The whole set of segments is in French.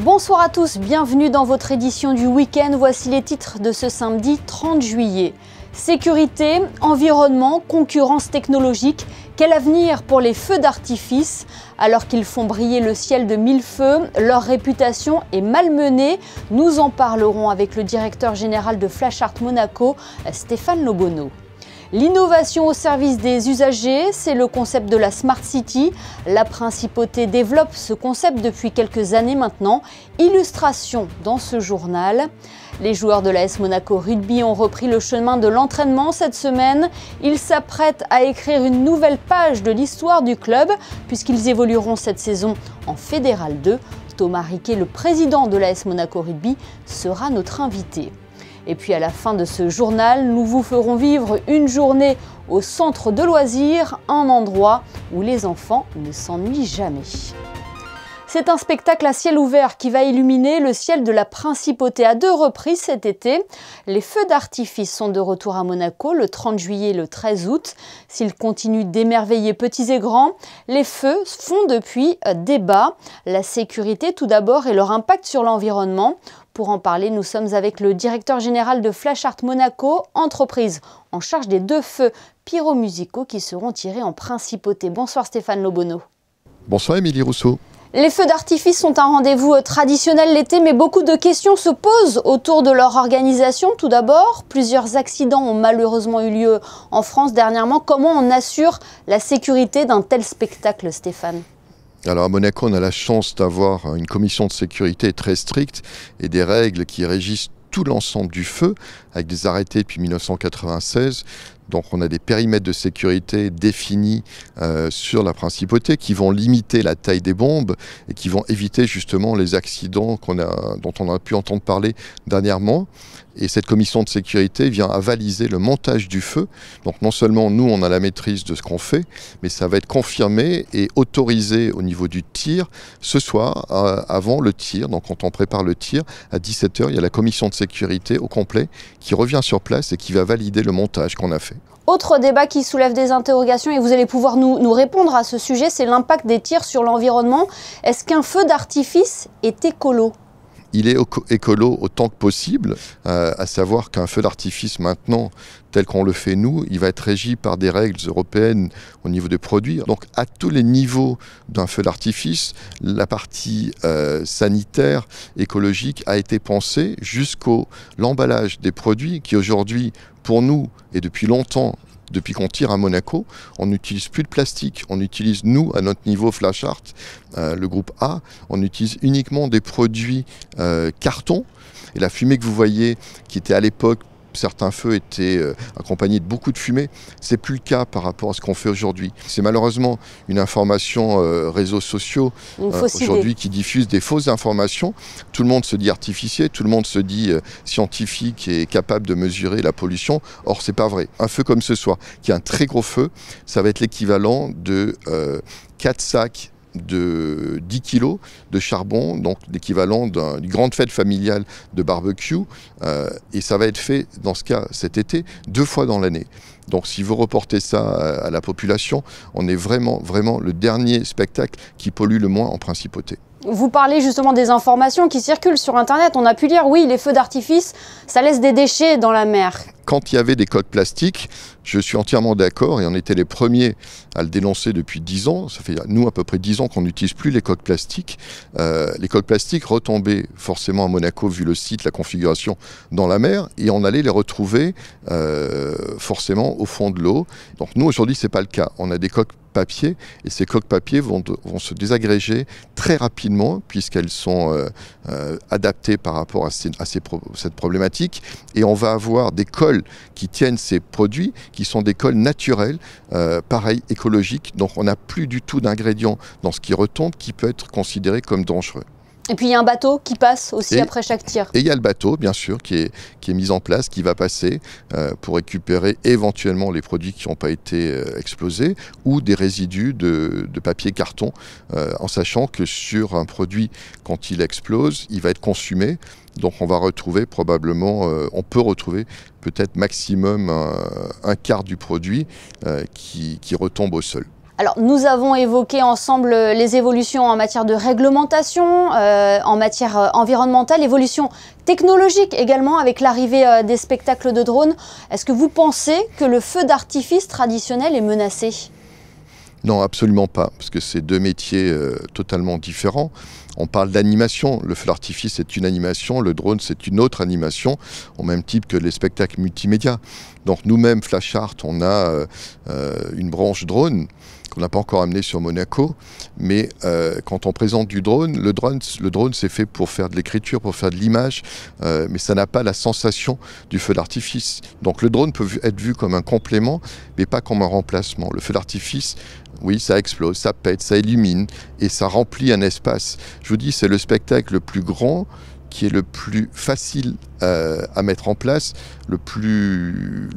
Bonsoir à tous, bienvenue dans votre édition du week-end. Voici les titres de ce samedi 30 juillet. Sécurité, environnement, concurrence technologique. Quel avenir pour les feux d'artifice? Alors qu'ils font briller le ciel de mille feux, leur réputation est malmenée. Nous en parlerons avec le directeur général de Flash Art Monaco, Stéphane Lobono. L'innovation au service des usagers, c'est le concept de la Smart City. La Principauté développe ce concept depuis quelques années maintenant. Illustration dans ce journal. Les joueurs de l'AS Monaco Rugby ont repris le chemin de l'entraînement cette semaine. Ils s'apprêtent à écrire une nouvelle page de l'histoire du club puisqu'ils évolueront cette saison en Fédéral 2. Thomas Riquet, le président de l'AS Monaco Rugby, sera notre invité. Et puis à la fin de ce journal, nous vous ferons vivre une journée au centre de loisirs, un endroit où les enfants ne s'ennuient jamais. C'est un spectacle à ciel ouvert qui va illuminer le ciel de la Principauté à 2 reprises cet été. Les feux d'artifice sont de retour à Monaco le 30 juillet et le 13 août. S'ils continuent d'émerveiller petits et grands, les feux font depuis débat. La sécurité tout d'abord et leur impact sur l'environnement. Pour en parler, nous sommes avec le directeur général de Flash Art Monaco, entreprise en charge des 2 feux pyromusicaux qui seront tirés en Principauté. Bonsoir Stéphane Lobono. Bonsoir Émilie Rousseau. Les feux d'artifice sont un rendez-vous traditionnel l'été, mais beaucoup de questions se posent autour de leur organisation. Tout d'abord, plusieurs accidents ont malheureusement eu lieu en France dernièrement. Comment on assure la sécurité d'un tel spectacle, Stéphane ? Alors à Monaco, on a la chance d'avoir une commission de sécurité très stricte et des règles qui régissent tout l'ensemble du feu, avec des arrêtés depuis 1996. Donc on a des périmètres de sécurité définis sur la Principauté qui vont limiter la taille des bombes et qui vont éviter justement les accidents dont on a pu entendre parler dernièrement. Et cette commission de sécurité vient avaliser le montage du feu. Donc non seulement nous, on a la maîtrise de ce qu'on fait, mais ça va être confirmé et autorisé au niveau du tir ce soir, avant le tir. Donc quand on prépare le tir, à 17h, il y a la commission de sécurité au complet qui revient sur place et qui va valider le montage qu'on a fait. Autre débat qui soulève des interrogations et vous allez pouvoir nous répondre à ce sujet, c'est l'impact des tirs sur l'environnement. Est-ce qu'un feu d'artifice est écolo ? Il est écolo autant que possible, à savoir qu'un feu d'artifice maintenant, tel qu'on le fait nous, il va être régi par des règles européennes au niveau des produits. Donc à tous les niveaux d'un feu d'artifice, la partie sanitaire, écologique a été pensée jusqu'au l'emballage des produits qui aujourd'hui, pour nous, et depuis longtemps, depuis qu'on tire à Monaco, on n'utilise plus de plastique. On utilise, nous, à notre niveau Flash Art, le groupe A, on utilise uniquement des produits carton. Et la fumée que vous voyez, qui était à l'époque, certains feux étaient accompagnés de beaucoup de fumée. C'est plus le cas par rapport à ce qu'on fait aujourd'hui. C'est malheureusement une information réseaux sociaux aujourd'hui qui diffuse des fausses informations. Tout le monde se dit artificier, tout le monde se dit scientifique et capable de mesurer la pollution. Or, c'est pas vrai. Un feu comme ce soir, qui est un très gros feu, ça va être l'équivalent de 4 sacs de 10 kilos de charbon, donc l'équivalent d'une grande fête familiale de barbecue, et ça va être fait dans ce cas cet été 2 fois dans l'année. Donc si vous reportez ça à la population, on est vraiment le dernier spectacle qui pollue le moins en Principauté. Vous parlez justement des informations qui circulent sur Internet. On a pu lire, oui, les feux d'artifice, ça laisse des déchets dans la mer. Quand il y avait des coques plastiques, je suis entièrement d'accord et on était les premiers à le dénoncer depuis 10 ans. Ça fait nous à peu près 10 ans qu'on n'utilise plus les coques plastiques. Les coques plastiques retombaient forcément à Monaco vu le site, la configuration dans la mer et on allait les retrouver forcément au fond de l'eau. Donc nous aujourd'hui c'est pas le cas. On a des coques papier et ces coques papier vont se désagréger très rapidement puisqu'elles sont adaptées par rapport à cette problématique et on va avoir des cols qui tiennent ces produits qui sont des cols naturels, pareil écologiques, donc on n'a plus du tout d'ingrédients dans ce qui retombe qui peut être considéré comme dangereux. Et puis il y a un bateau qui passe aussi après chaque tir. Et il y a le bateau, bien sûr, qui est mis en place, qui va passer pour récupérer éventuellement les produits qui n'ont pas été explosés ou des résidus de papier carton, en sachant que sur un produit, quand il explose, il va être consumé. Donc on va retrouver probablement, on peut retrouver peut-être maximum un quart du produit qui retombe au sol. Alors, nous avons évoqué ensemble les évolutions en matière de réglementation, en matière environnementale, évolution technologique également avec l'arrivée des spectacles de drones. Est-ce que vous pensez que le feu d'artifice traditionnel est menacé ? Non, absolument pas, parce que c'est deux métiers totalement différents. On parle d'animation, le feu d'artifice c'est une animation, le drone c'est une autre animation, au même type que les spectacles multimédia. Donc nous-mêmes, Flash Art, on a une branche drone qu'on n'a pas encore amené sur Monaco, mais quand on présente du drone, le drone c'est fait pour faire de l'écriture, pour faire de l'image, mais ça n'a pas la sensation du feu d'artifice. Donc le drone peut être vu comme un complément, mais pas comme un remplacement. Le feu d'artifice, oui, ça explose, ça pète, ça illumine, et ça remplit un espace. Je vous dis, c'est le spectacle le plus grand, qui est le plus facile à mettre en place, le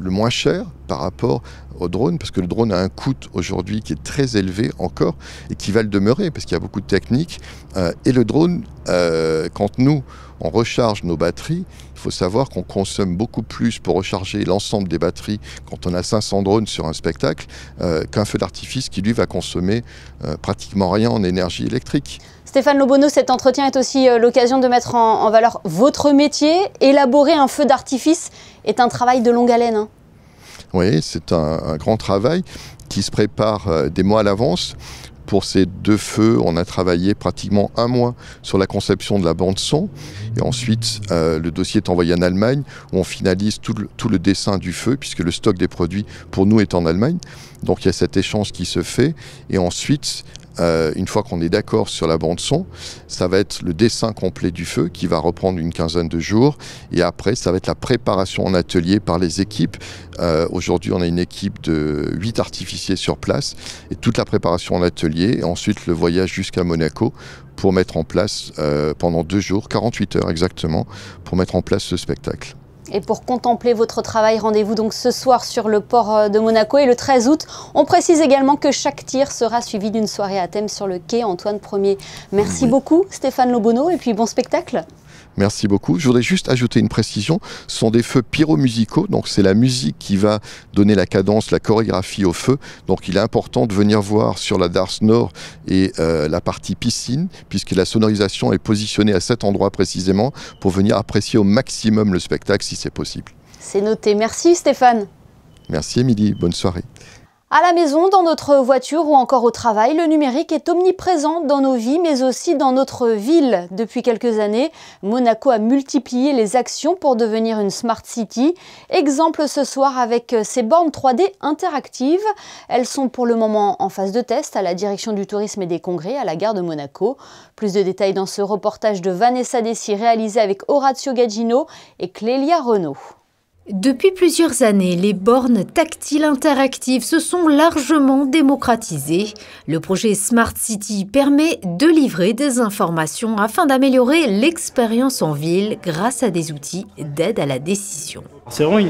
moins cher par rapport au drone, parce que le drone a un coût aujourd'hui qui est très élevé encore, et qui va le demeurer, parce qu'il y a beaucoup de techniques. Et le drone, quand nous, on recharge nos batteries, il faut savoir qu'on consomme beaucoup plus pour recharger l'ensemble des batteries quand on a 500 drones sur un spectacle, qu'un feu d'artifice qui, lui, va consommer pratiquement rien en énergie électrique. Stéphane Lobono, cet entretien est aussi l'occasion de mettre en valeur votre métier. Élaborer un feu d'artifice est un travail de longue haleine, hein. Oui, c'est un grand travail qui se prépare des mois à l'avance. Pour ces deux feux, on a travaillé pratiquement un mois sur la conception de la bande-son. Et ensuite, le dossier est envoyé en Allemagne, où on finalise tout le dessin du feu, puisque le stock des produits, pour nous, est en Allemagne. Donc il y a cet échange qui se fait. Et ensuite, une fois qu'on est d'accord sur la bande-son, ça va être le dessin complet du feu qui va reprendre une quinzaine de jours. Et après, ça va être la préparation en atelier par les équipes. Aujourd'hui, on a une équipe de 8 artificiers sur place. Et toute la préparation en atelier. Et ensuite, le voyage jusqu'à Monaco pour mettre en place, pendant 2 jours, 48 heures exactement, pour mettre en place ce spectacle. Et pour contempler votre travail, rendez-vous donc ce soir sur le port de Monaco et le 13 août. On précise également que chaque tir sera suivi d'une soirée à thème sur le quai Antoine Ier. Merci beaucoup Stéphane Lobono et puis bon spectacle. Merci beaucoup. Je voudrais juste ajouter une précision. Ce sont des feux pyromusicaux, donc c'est la musique qui va donner la cadence, la chorégraphie au feu. Donc il est important de venir voir sur la Darse Nord et la partie piscine, puisque la sonorisation est positionnée à cet endroit précisément pour venir apprécier au maximum le spectacle si c'est possible. C'est noté. Merci Stéphane. Merci Émilie. Bonne soirée. À la maison, dans notre voiture ou encore au travail, le numérique est omniprésent dans nos vies, mais aussi dans notre ville. Depuis quelques années, Monaco a multiplié les actions pour devenir une Smart City. Exemple ce soir avec ces bornes 3D interactives. Elles sont pour le moment en phase de test à la direction du tourisme et des congrès à la gare de Monaco. Plus de détails dans ce reportage de Vanessa Dessy réalisé avec Orazio Gagino et Clélia Renaud. Depuis plusieurs années, les bornes tactiles interactives se sont largement démocratisées. Le projet Smart City permet de livrer des informations afin d'améliorer l'expérience en ville grâce à des outils d'aide à la décision. C'est vraiment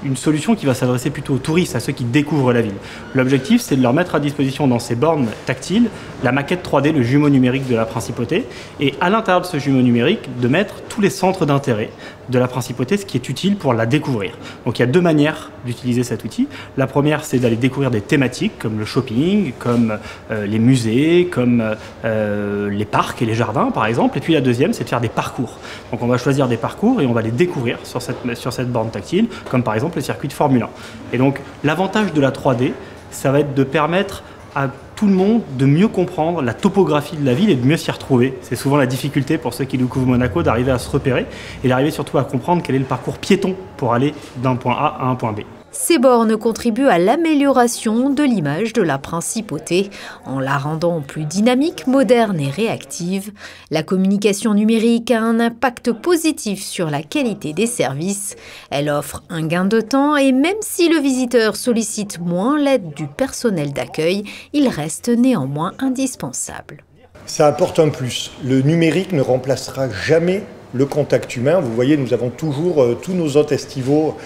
une solution qui va s'adresser plutôt aux touristes, à ceux qui découvrent la ville. L'objectif, c'est de leur mettre à disposition dans ces bornes tactiles la maquette 3D, le jumeau numérique de la Principauté, et à l'intérieur de ce jumeau numérique, de mettre tous les centres d'intérêt de la Principauté, ce qui est utile pour la découvrir. Donc il y a deux manières d'utiliser cet outil. La première, c'est d'aller découvrir des thématiques comme le shopping, comme les musées, comme les parcs et les jardins par exemple. Et puis la deuxième, c'est de faire des parcours. Donc on va choisir des parcours et on va les découvrir sur cette borne tactile, comme par exemple le circuit de Formule 1. Et donc l'avantage de la 3D, ça va être de permettre à tout le monde de mieux comprendre la topographie de la ville et de mieux s'y retrouver. C'est souvent la difficulté pour ceux qui découvrent Monaco d'arriver à se repérer et d'arriver surtout à comprendre quel est le parcours piéton pour aller d'un point A à un point B. Ces bornes contribuent à l'amélioration de l'image de la Principauté en la rendant plus dynamique, moderne et réactive. La communication numérique a un impact positif sur la qualité des services. Elle offre un gain de temps et même si le visiteur sollicite moins l'aide du personnel d'accueil, il reste néanmoins indispensable. Ça apporte un plus. Le numérique ne remplacera jamais le contact humain. Vous voyez, nous avons toujours tous nos hôtes estivaux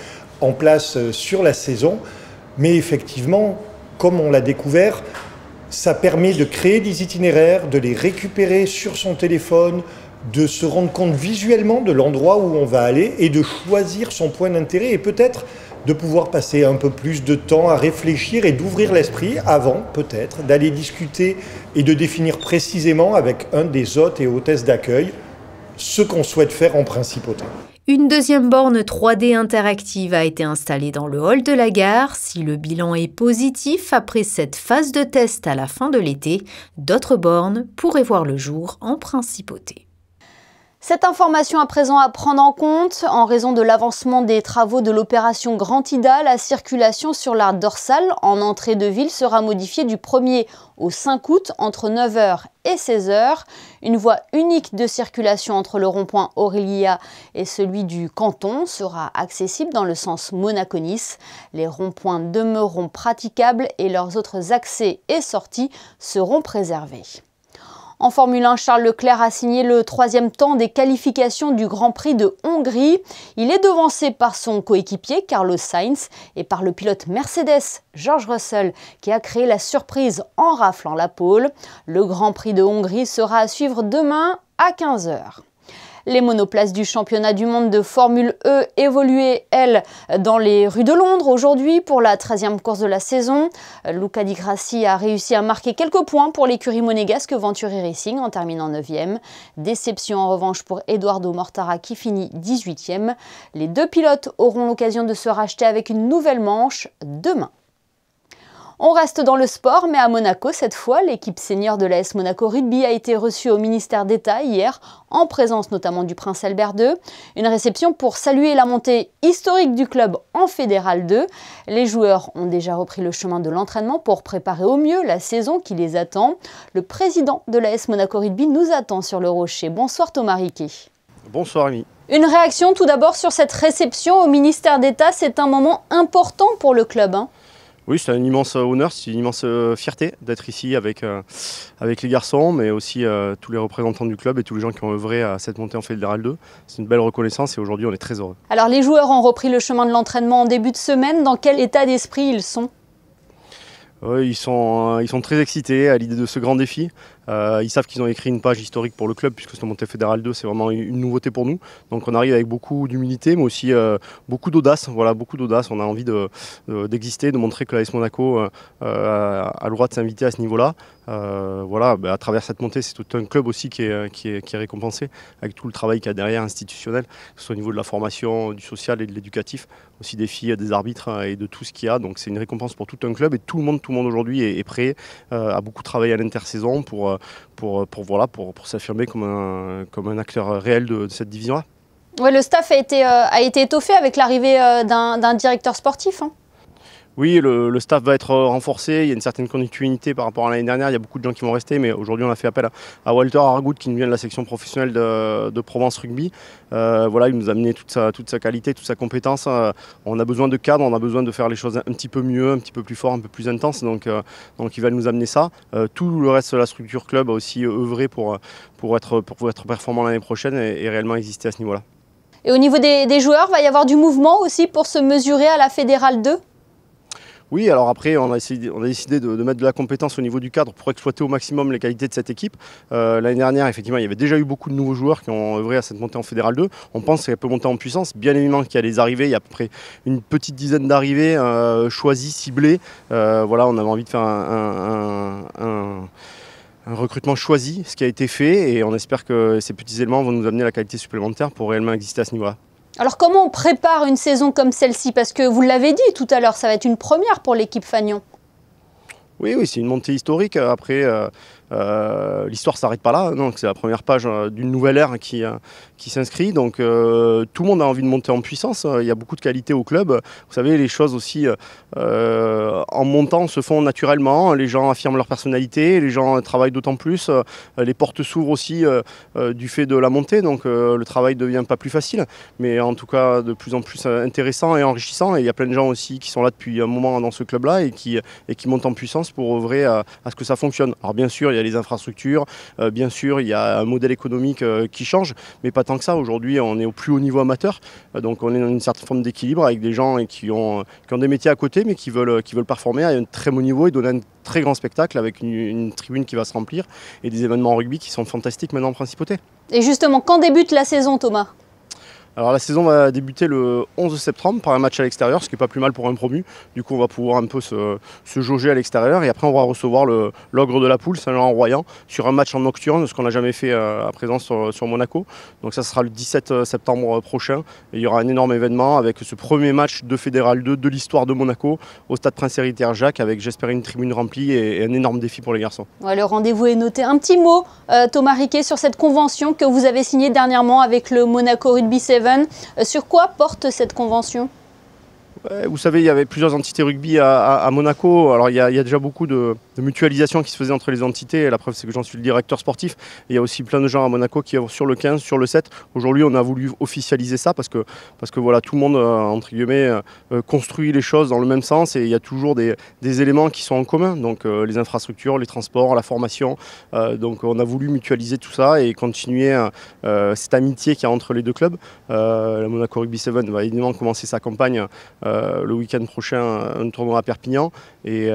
en place sur la saison, mais effectivement, comme on l'a découvert, ça permet de créer des itinéraires, de les récupérer sur son téléphone, de se rendre compte visuellement de l'endroit où on va aller et de choisir son point d'intérêt et peut-être de pouvoir passer un peu plus de temps à réfléchir et d'ouvrir l'esprit avant, peut-être, d'aller discuter et de définir précisément avec un des hôtes et hôtesses d'accueil ce qu'on souhaite faire en principauté. Une deuxième borne 3D interactive a été installée dans le hall de la gare. Si le bilan est positif après cette phase de test à la fin de l'été, d'autres bornes pourraient voir le jour en principauté. Cette information à présent à prendre en compte, en raison de l'avancement des travaux de l'opération Grand Ida, la circulation sur l'art dorsale en entrée de ville sera modifiée du 1er au 5 août entre 9h et 16h. Une voie unique de circulation entre le rond-point Aurélia et celui du canton sera accessible dans le sens Monaco-Nice. Les ronds-points demeureront praticables et leurs autres accès et sorties seront préservés. En Formule 1, Charles Leclerc a signé le 3e temps des qualifications du Grand Prix de Hongrie. Il est devancé par son coéquipier Carlos Sainz et par le pilote Mercedes George Russell qui a créé la surprise en raflant la pole. Le Grand Prix de Hongrie sera à suivre demain à 15h. Les monoplaces du championnat du monde de Formule E évoluaient, elles, dans les rues de Londres aujourd'hui pour la 13e course de la saison. Luca Di Grassi a réussi à marquer quelques points pour l'écurie monégasque Venturi Racing en terminant 9e. Déception en revanche pour Edoardo Mortara qui finit 18e. Les deux pilotes auront l'occasion de se racheter avec une nouvelle manche demain. On reste dans le sport, mais à Monaco cette fois, l'équipe senior de l'AS Monaco Rugby a été reçue au ministère d'État hier, en présence notamment du prince Albert II. Une réception pour saluer la montée historique du club en Fédéral 2. Les joueurs ont déjà repris le chemin de l'entraînement pour préparer au mieux la saison qui les attend. Le président de l'AS Monaco Rugby nous attend sur le rocher. Bonsoir Thomas Riquet. Bonsoir Rémi. Une réaction tout d'abord sur cette réception au ministère d'État, c'est un moment important pour le club. Oui, c'est un immense honneur, c'est une immense fierté d'être ici avec les garçons, mais aussi tous les représentants du club et tous les gens qui ont œuvré à cette montée en Fédéral 2. C'est une belle reconnaissance et aujourd'hui on est très heureux. Alors les joueurs ont repris le chemin de l'entraînement en début de semaine. Dans quel état d'esprit ils sont ? Ils sont très excités à l'idée de ce grand défi. Ils savent qu'ils ont écrit une page historique pour le club puisque cette montée Fédéral 2 c'est vraiment une nouveauté pour nous. Donc on arrive avec beaucoup d'humilité mais aussi beaucoup d'audace. Voilà, beaucoup d'audace. On a envie d'exister, de montrer que l'AS Monaco a le droit de s'inviter à ce niveau-là. Voilà, à travers cette montée, c'est tout un club aussi qui est récompensé avec tout le travail qu'il y a derrière institutionnel, que ce soit au niveau de la formation, du social et de l'éducatif, aussi des filles, des arbitres et de tout ce qu'il y a. Donc c'est une récompense pour tout un club et tout le monde aujourd'hui est prêt à beaucoup travailler à l'intersaison pour s'affirmer comme un acteur réel de cette division-là. Ouais, le staff a été étoffé avec l'arrivée d'un directeur sportif. Oui, le staff va être renforcé, il y a une certaine continuité par rapport à l'année dernière, il y a beaucoup de gens qui vont rester, mais aujourd'hui on a fait appel à Walter Argout qui nous vient de la section professionnelle de Provence Rugby. Voilà, il nous a amené toute sa qualité, toute sa compétence. On a besoin de cadre, on a besoin de faire les choses un petit peu mieux, un petit peu plus fort, un peu plus intense, donc il va nous amener ça. Tout le reste de la structure club a aussi œuvré pour être performant l'année prochaine et réellement exister à ce niveau-là. Et au niveau des joueurs, il va y avoir du mouvement aussi pour se mesurer à la Fédérale 2 ? Oui, alors après, on a décidé de mettre de la compétence au niveau du cadre pour exploiter au maximum les qualités de cette équipe. L'année dernière, effectivement, il y avait déjà eu beaucoup de nouveaux joueurs qui ont œuvré à cette montée en Fédéral 2. On pense qu'elle peut monter en puissance. Bien évidemment qu'il y a les arrivées, il y a à peu près une petite dizaine d'arrivées choisies, ciblées. Voilà, on avait envie de faire un recrutement choisi, ce qui a été fait, et on espère que ces petits éléments vont nous amener la qualité supplémentaire pour réellement exister à ce niveau-là. Alors comment on prépare une saison comme celle-ci? Parce que vous l'avez dit tout à l'heure, ça va être une première pour l'équipe Fagnon. Oui, c'est une montée historique. Après, l'histoire ne s'arrête pas là. Donc, c'est la première page d'une nouvelle ère qui s'inscrit. Donc, tout le monde a envie de monter en puissance. Il y a beaucoup de qualité au club. Vous savez, les choses aussi, en montant, se font naturellement. Les gens affirment leur personnalité. Les gens travaillent d'autant plus. Les portes s'ouvrent aussi du fait de la montée. Donc, le travail ne devient pas plus facile. Mais en tout cas, de plus en plus intéressant et enrichissant. Et il y a plein de gens aussi qui sont là depuis un moment dans ce club-là et qui montent en puissance pour œuvrer à ce que ça fonctionne. Alors bien sûr, il y a les infrastructures, bien sûr, il y a un modèle économique qui change, mais pas tant que ça. Aujourd'hui, on est au plus haut niveau amateur, donc on est dans une certaine forme d'équilibre avec des gens qui ont des métiers à côté, mais qui veulent performer à un très bon niveau et donner un très grand spectacle avec une tribune qui va se remplir et des événements en rugby qui sont fantastiques maintenant en principauté. Et justement, quand débute la saison, Thomas ? Alors la saison va débuter le 11 septembre par un match à l'extérieur, ce qui n'est pas plus mal pour un promu. Du coup on va pouvoir un peu se jauger à l'extérieur et après on va recevoir l'ogre de la poule, Saint-Laurent-Royan, sur un match en nocturne, ce qu'on n'a jamais fait à présent sur Monaco. Donc ça sera le 17 septembre prochain et il y aura un énorme événement avec ce premier match de Fédéral 2 de l'histoire de Monaco au stade Prince-Héritier-Jacques avec j'espère une tribune remplie et un énorme défi pour les garçons. Ouais, le rendez-vous est noté. Un petit mot, Thomas Riquet, sur cette convention que vous avez signée dernièrement avec le Monaco Rugby 7. Sur quoi porte cette convention ? Vous savez, il y avait plusieurs entités rugby à Monaco. Alors il y a déjà beaucoup de mutualisation qui se faisait entre les entités. La preuve, c'est que j'en suis le directeur sportif. Et il y a aussi plein de gens à Monaco qui sur le 15, sur le 7. Aujourd'hui, on a voulu officialiser ça parce que voilà, tout le monde, entre guillemets, construit les choses dans le même sens. Et il y a toujours des éléments qui sont en commun. Donc les infrastructures, les transports, la formation. Donc on a voulu mutualiser tout ça et continuer cette amitié qu'il y a entre les deux clubs. La Monaco Rugby 7 va évidemment commencer sa campagne le week-end prochain, un tournoi à Perpignan. Et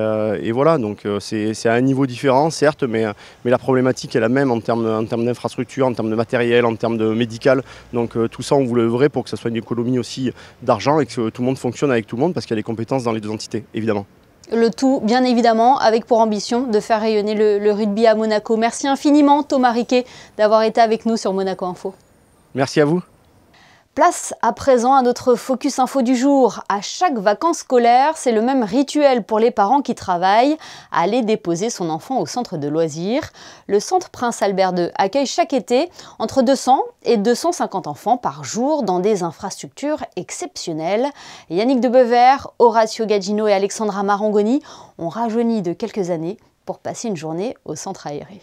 voilà, donc c'est à un niveau différent, certes, mais la problématique est la même en termes d'infrastructure, en termes de matériel, en termes de médical. Donc tout ça, on voulait œuvrer pour que ça soit une économie aussi d'argent et que tout le monde fonctionne avec tout le monde parce qu'il y a des compétences dans les deux entités, évidemment. Le tout, bien évidemment, avec pour ambition de faire rayonner le rugby à Monaco. Merci infiniment, Thomas Riquet, d'avoir été avec nous sur Monaco Info. Merci à vous. Place à présent à notre Focus Info du jour. À chaque vacances scolaires, c'est le même rituel pour les parents qui travaillent, aller déposer son enfant au centre de loisirs. Le centre Prince Albert II accueille chaque été entre 200 et 250 enfants par jour dans des infrastructures exceptionnelles. Yannick Debevert, Horacio Gagino et Alexandra Marangoni ont rajeuni de quelques années pour passer une journée au centre aéré.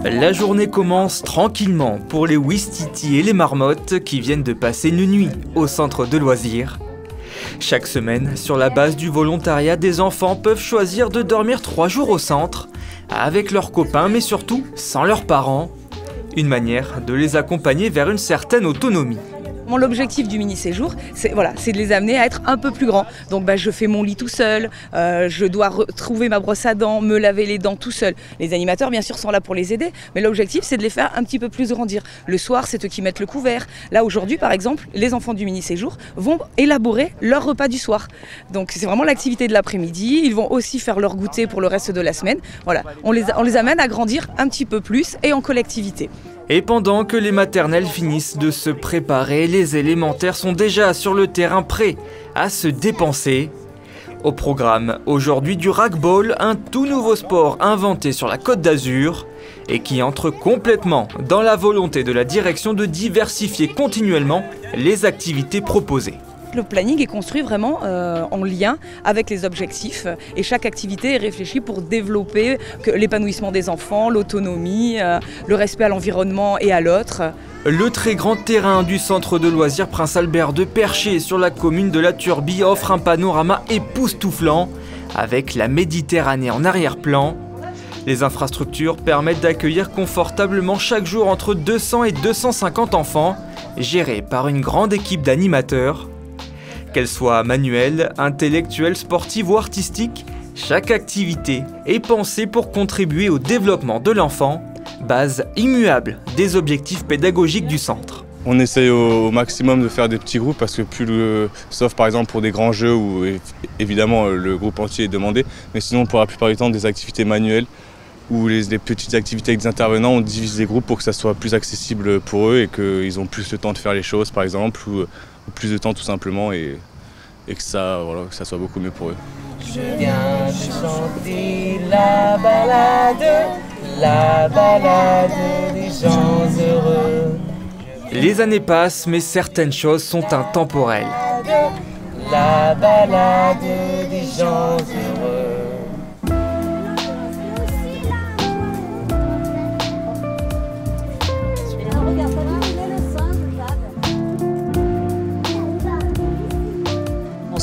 La journée commence tranquillement pour les Ouistiti et les marmottes qui viennent de passer une nuit au centre de loisirs. Chaque semaine, sur la base du volontariat, des enfants peuvent choisir de dormir 3 jours au centre, avec leurs copains mais surtout sans leurs parents. Une manière de les accompagner vers une certaine autonomie. L'objectif du mini-séjour, c'est de les amener à être un peu plus grands. Donc je fais mon lit tout seul, je dois retrouver ma brosse à dents, me laver les dents tout seul. Les animateurs, bien sûr, sont là pour les aider, mais l'objectif, c'est de les faire un petit peu plus grandir. Le soir, c'est eux qui mettent le couvert. Là, aujourd'hui, par exemple, les enfants du mini-séjour vont élaborer leur repas du soir. Donc c'est vraiment l'activité de l'après-midi. Ils vont aussi faire leur goûter pour le reste de la semaine. Voilà, on les amène à grandir un petit peu plus et en collectivité. Et pendant que les maternelles finissent de se préparer, les élémentaires sont déjà sur le terrain prêts à se dépenser. Au programme, aujourd'hui du racball, un tout nouveau sport inventé sur la Côte d'Azur et qui entre complètement dans la volonté de la direction de diversifier continuellement les activités proposées. Le planning est construit vraiment en lien avec les objectifs et chaque activité est réfléchie pour développer l'épanouissement des enfants, l'autonomie, le respect à l'environnement et à l'autre. Le très grand terrain du centre de loisirs Prince Albert II, perché sur la commune de La Turbie, offre un panorama époustouflant avec la Méditerranée en arrière-plan. Les infrastructures permettent d'accueillir confortablement chaque jour entre 200 et 250 enfants, gérés par une grande équipe d'animateurs. Qu'elle soit manuelle, intellectuelle, sportive ou artistique, chaque activité est pensée pour contribuer au développement de l'enfant, base immuable des objectifs pédagogiques du centre. On essaye au maximum de faire des petits groupes parce que sauf par exemple pour des grands jeux où évidemment le groupe entier est demandé, mais sinon pour la plupart du temps des activités manuelles ou les petites activités avec des intervenants, on divise des groupes pour que ça soit plus accessible pour eux et qu'ils ont plus le temps de faire les choses par exemple ou plus de temps tout simplement et que ça soit beaucoup mieux pour eux. Je viens de chanter la balade des gens heureux. Les années passent, mais certaines choses sont intemporelles. La balade des gens heureux.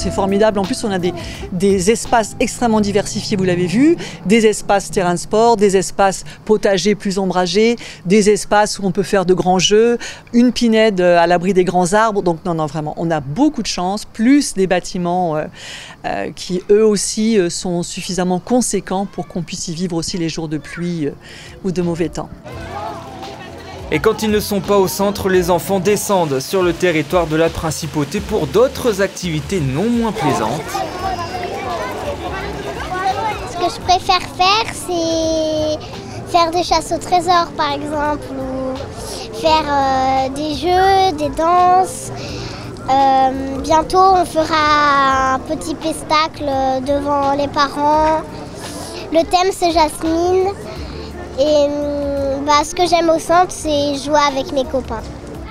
c'est formidable. En plus, on a des espaces extrêmement diversifiés, vous l'avez vu, des espaces terrain de sport, des espaces potagers plus ombragés, des espaces où on peut faire de grands jeux, une pinède à l'abri des grands arbres. Donc non, vraiment, on a beaucoup de chance, plus des bâtiments qui eux aussi sont suffisamment conséquents pour qu'on puisse y vivre aussi les jours de pluie ou de mauvais temps. Et quand ils ne sont pas au centre, les enfants descendent sur le territoire de la Principauté pour d'autres activités non moins plaisantes. Ce que je préfère faire, c'est faire des chasses au trésor par exemple, ou faire des jeux, des danses. Bientôt on fera un petit pestacle devant les parents. Le thème c'est Jasmine. Et ce que j'aime au centre, c'est jouer avec mes copains.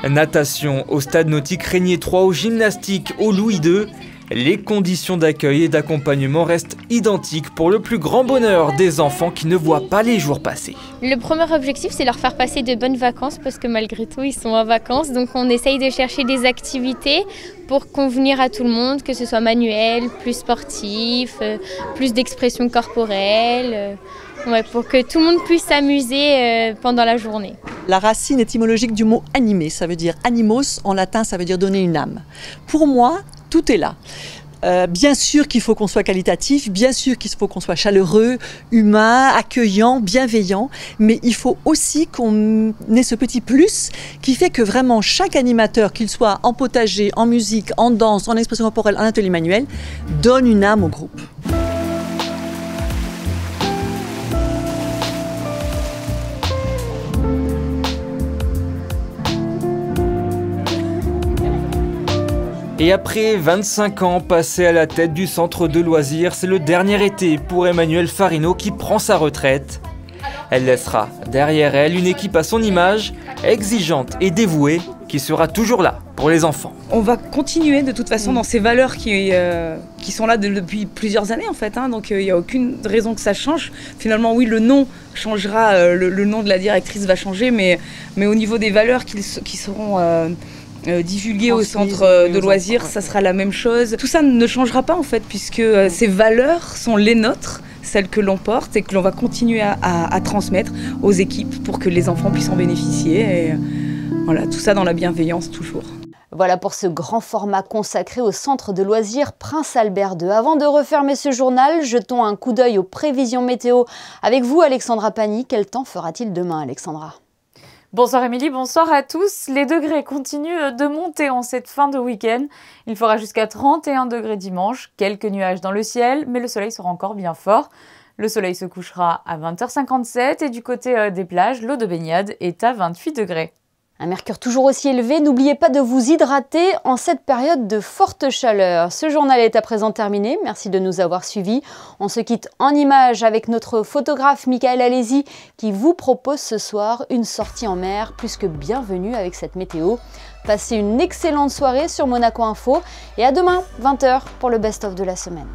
Natation au stade nautique Régnier 3, au gymnastique au Louis II. Les conditions d'accueil et d'accompagnement restent identiques pour le plus grand bonheur des enfants qui ne voient pas les jours passer. Le premier objectif, c'est leur faire passer de bonnes vacances parce que malgré tout, ils sont en vacances. Donc on essaye de chercher des activités pour convenir à tout le monde, que ce soit manuel, plus sportif, plus d'expression corporelle. Pour que tout le monde puisse s'amuser pendant la journée. La racine étymologique du mot animé, ça veut dire animos, en latin ça veut dire donner une âme. Pour moi, tout est là. Bien sûr qu'il faut qu'on soit qualitatif, bien sûr qu'il faut qu'on soit chaleureux, humain, accueillant, bienveillant, mais il faut aussi qu'on ait ce petit plus qui fait que vraiment chaque animateur, qu'il soit en potager, en musique, en danse, en expression corporelle, en atelier manuel, donne une âme au groupe. Et après 25 ans passés à la tête du centre de loisirs, c'est le dernier été pour Emmanuelle Farino qui prend sa retraite. Elle laissera derrière elle une équipe à son image, exigeante et dévouée, qui sera toujours là pour les enfants. On va continuer de toute façon dans ces valeurs qui sont là depuis plusieurs années en fait, donc il n'y a aucune raison que ça change. Finalement oui, le nom changera, le nom de la directrice va changer, mais au niveau des valeurs qui seront divulguées au centre de loisirs, ça sera la même chose. Tout ça ne changera pas en fait, puisque ces valeurs sont les nôtres, celles que l'on porte et que l'on va continuer à transmettre aux équipes pour que les enfants puissent en bénéficier. Et voilà, tout ça dans la bienveillance toujours. Voilà pour ce grand format consacré au centre de loisirs Prince Albert II. Avant de refermer ce journal, jetons un coup d'œil aux prévisions météo. Avec vous, Alexandra Pani, quel temps fera-t-il demain, Alexandra ? Bonsoir Émilie, bonsoir à tous. Les degrés continuent de monter en cette fin de week-end. Il fera jusqu'à 31 degrés dimanche, quelques nuages dans le ciel, mais le soleil sera encore bien fort. Le soleil se couchera à 20h57 et du côté des plages, l'eau de baignade est à 28 degrés. Un mercure toujours aussi élevé, n'oubliez pas de vous hydrater en cette période de forte chaleur. Ce journal est à présent terminé, merci de nous avoir suivis. On se quitte en images avec notre photographe Michael Alési qui vous propose ce soir une sortie en mer plus que bienvenue avec cette météo. Passez une excellente soirée sur Monaco Info et à demain 20h pour le best-of de la semaine.